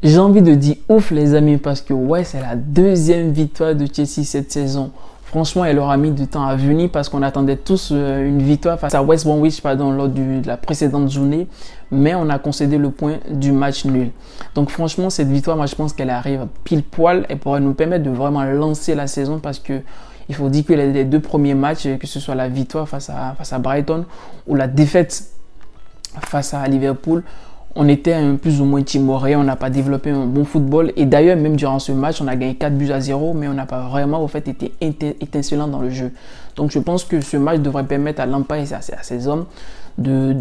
J'ai envie de dire ouf les amis parce que ouais, c'est la deuxième victoire de Chelsea cette saison. Franchement, elle aura mis du temps à venir parce qu'on attendait tous une victoire face à West Bromwich lors de la précédente journée. Mais on a concédé le point du match nul. Donc franchement, cette victoire, moi je pense qu'elle arrive pile poil et pourrait nous permettre de vraiment lancer la saison parce que il faut dire que les deux premiers matchs, que ce soit la victoire face à Brighton ou la défaite face à Liverpool, on était plus ou moins timoré, on n'a pas développé un bon football. Et d'ailleurs, même durant ce match, on a gagné 4-0, mais on n'a pas vraiment été étincelant dans le jeu. Donc je pense que ce match devrait permettre à Lampard et à ses hommes de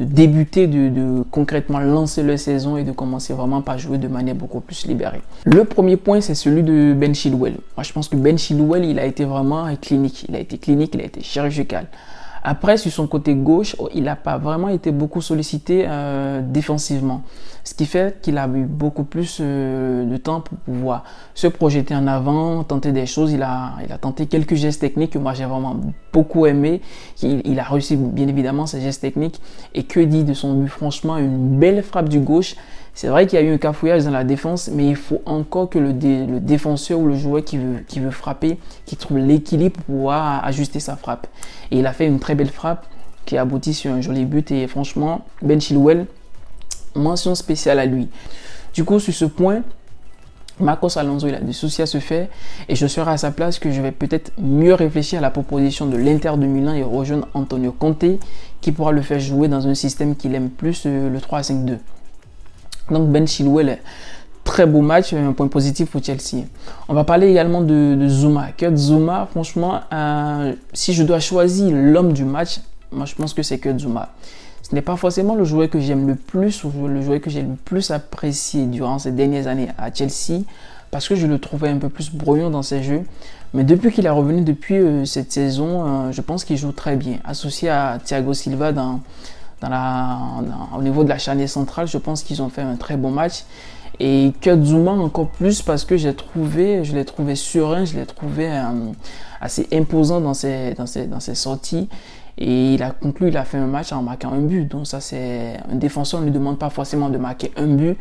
débuter, de concrètement lancer leur saison et de commencer vraiment par jouer de manière beaucoup plus libérée. Le premier point, c'est celui de Ben Chilwell. Moi, je pense que Ben Chilwell, il a été vraiment clinique. Il a été chirurgical. Après, sur son côté gauche, il n'a pas vraiment été beaucoup sollicité défensivement. Ce qui fait qu'il a eu beaucoup plus de temps pour pouvoir se projeter en avant, tenter des choses. Il a tenté quelques gestes techniques que moi j'ai vraiment beaucoup aimé. Il a réussi bien évidemment ces gestes techniques. Et que dit de son but? Franchement, une belle frappe du gauche. C'est vrai qu'il y a eu un cafouillage dans la défense, mais il faut encore que le défenseur ou le joueur qui veut frapper, qui trouve l'équilibre pour pouvoir ajuster sa frappe. Et il a fait une très belle frappe qui a abouti sur un joli but. Et franchement, Ben Chilwell, mention spéciale à lui. Du coup, sur ce point, Marcos Alonso, il a des soucis à se faire et je serai à sa place que je vais peut-être mieux réfléchir à la proposition de l'Inter de Milan et rejoindre Antonio Conte qui pourra le faire jouer dans un système qu'il aime plus, le 3-5-2. Donc Ben Chilwell, très beau match, un point positif pour Chelsea. On va parler également de Zouma. Kurt Zouma, franchement, si je dois choisir l'homme du match, moi je pense que c'est Kurt Zouma. Ce n'est pas forcément le joueur que j'aime le plus ou le joueur que j'ai le plus apprécié durant ces dernières années à Chelsea parce que je le trouvais un peu plus brouillon dans ses jeux. Mais depuis qu'il est revenu depuis cette saison, je pense qu'il joue très bien. Associé à Thiago Silva au niveau de la charnière centrale, je pense qu'ils ont fait un très bon match. Et Kurt Zouma encore plus parce que je l'ai trouvé serein, je l'ai trouvé assez imposant dans ses sorties. Et il a conclu, il a fait un match en marquant un but. Donc ça, c'est un défenseur, on ne lui demande pas forcément de marquer un but.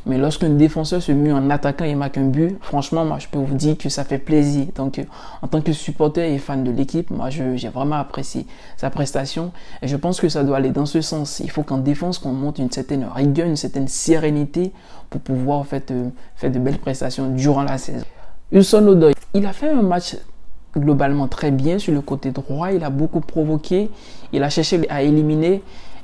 Mais lorsqu'un défenseur se met en attaquant et marque un but, franchement, moi, je peux vous dire que ça fait plaisir. Donc, en tant que supporter et fan de l'équipe, moi, j'ai vraiment apprécié sa prestation. Et je pense que ça doit aller dans ce sens. Il faut qu'en défense, qu'on monte une certaine rigueur, une certaine sérénité pour pouvoir, en fait, faire de belles prestations durant la saison. Hudson-Odoi, il a fait un match globalement très bien sur le côté droit, il a beaucoup provoqué, il a cherché à éliminer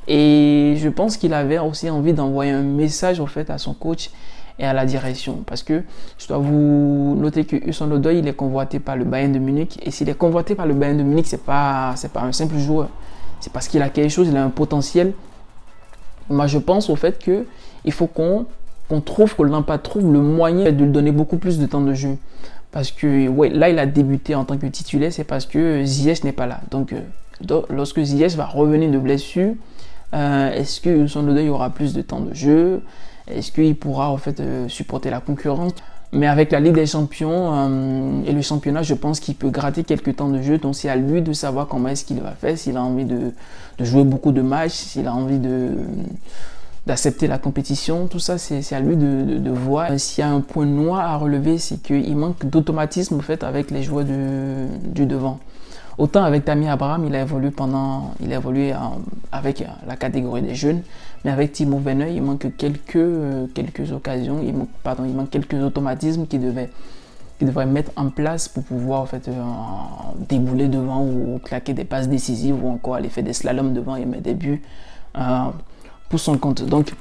et je pense qu'il avait aussi envie d'envoyer un message au fait à son coach et à la direction parce que je dois vous noter que Hudson-Odoi il est convoité par le Bayern de Munich et s'il est convoité par le Bayern de Munich c'est pas un simple joueur, c'est parce qu'il a quelque chose, il a un potentiel. Moi je pense au fait que il faut que Lampard trouve le moyen de lui donner beaucoup plus de temps de jeu. Parce que ouais, là, il a débuté en tant que titulaire, c'est parce que Ziyech n'est pas là. Donc, lorsque Ziyech va revenir de blessure, est-ce que Hudson-Odoi aura plus de temps de jeu? Est-ce qu'il pourra en fait supporter la concurrence? Mais avec la Ligue des Champions et le championnat, je pense qu'il peut gratter quelques temps de jeu. Donc, c'est à lui de savoir comment est-ce qu'il va faire, s'il a envie de jouer beaucoup de matchs, s'il a envie d'accepter la compétition, tout ça c'est à lui de voir. S'il y a un point noir à relever, c'est qu'il manque d'automatisme en fait avec les joueurs du devant. Autant avec Tammy Abraham, il a évolué avec la catégorie des jeunes, mais avec Timo Werner, il manque quelques occasions, il manque quelques automatismes qu'il devrait mettre en place pour pouvoir en fait débouler devant ou claquer des passes décisives ou encore aller faire des slaloms devant et mettre des buts. Pour son compte. Donc,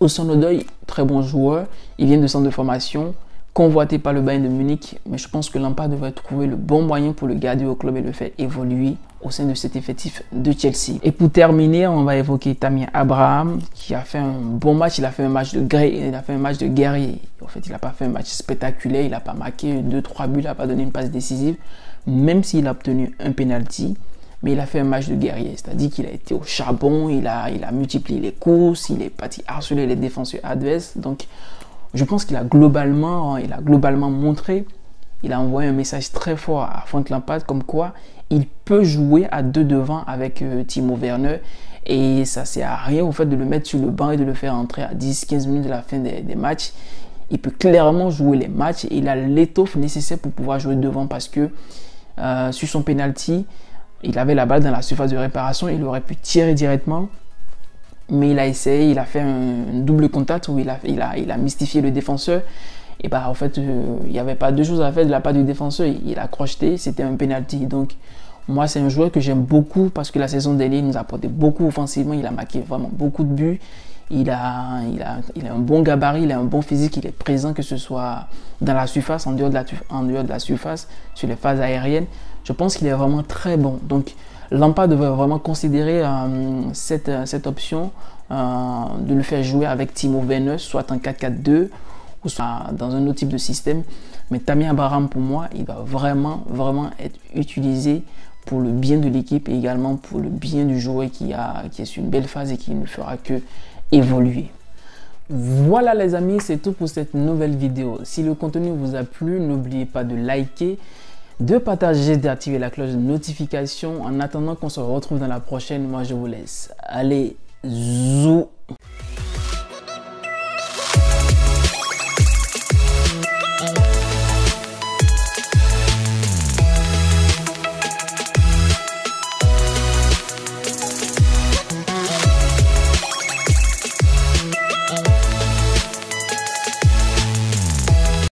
Hudson-Odoi, très bon joueur, il vient de centre de formation, convoité par le Bayern de Munich, mais je pense que Lampard devrait trouver le bon moyen pour le garder au club et le faire évoluer au sein de cet effectif de Chelsea. Et pour terminer, on va évoquer Tammy Abraham, qui a fait un bon match, il a fait un match de guerrier. En fait, il n'a pas fait un match spectaculaire, il n'a pas marqué 2-3 buts, il n'a pas donné une passe décisive, même s'il a obtenu un penalty. Mais il a fait un match de guerrier, c'est-à-dire qu'il a été au charbon, il a multiplié les courses, il est parti harceler les défenseurs adverses. Donc, je pense qu'il a globalement montré, il a envoyé un message très fort à Frank Lampard comme quoi il peut jouer à deux devant avec Timo Werner Et ça sert à rien au fait de le mettre sur le banc et de le faire entrer à 10-15 minutes de la fin des matchs. Il peut clairement jouer les matchs et il a l'étoffe nécessaire pour pouvoir jouer devant parce que sur son penalty, il avait la balle dans la surface de réparation, il aurait pu tirer directement. Mais il a essayé, il a fait un double contact où il a mystifié le défenseur. Et bah en fait, il n'y avait pas deux choses à faire de la part du défenseur. Il a crocheté, c'était un penalty. Donc moi, c'est un joueur que j'aime beaucoup parce que la saison dernière, il nous a apporté beaucoup offensivement. Il a marqué vraiment beaucoup de buts. Il a un bon gabarit, il a un bon physique, il est présent que ce soit dans la surface, en dehors de la surface, sur les phases aériennes. Je pense qu'il est vraiment très bon. Donc Lampard devrait vraiment considérer cette option de le faire jouer avec Timo Werner, soit en 4-4-2 ou soit dans un autre type de système. Mais Tammy Abraham, pour moi, il doit vraiment être utilisé pour le bien de l'équipe et également pour le bien du joueur qui est sur une belle phase et qui ne fera que évoluer. Voilà les amis, c'est tout pour cette nouvelle vidéo. Si le contenu vous a plu, n'oubliez pas de liker, de partager, d'activer la cloche de notification. En attendant qu'on se retrouve dans la prochaine, moi je vous laisse. Allez, zou!